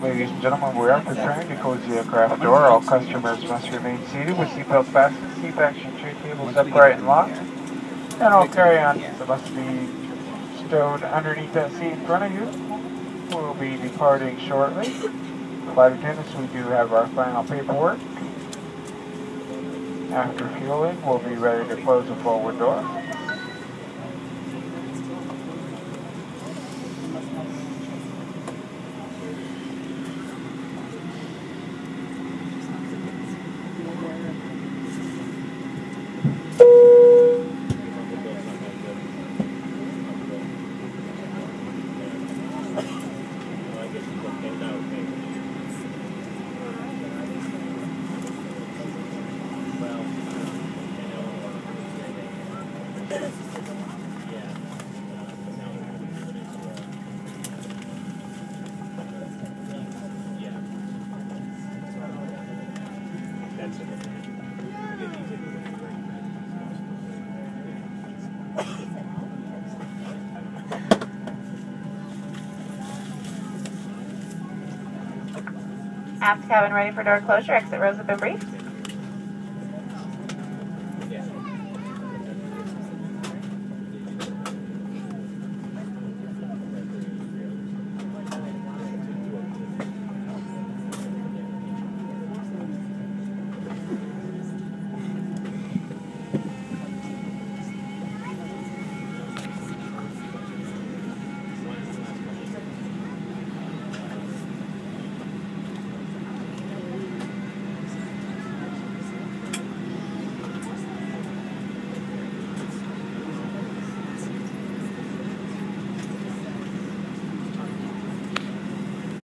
Ladies and gentlemen, we are preparing to close the aircraft door. All customers must remain seated with seatbelts fastened, seat backs and tray tables upright and locked. And all carry-ons must be stowed underneath that seat in front of you. We'll be departing shortly. Flight attendants, we do have our final paperwork. After fueling, we'll be ready to close the forward door. Aft cabin ready for door closure. Exit rows have been briefed.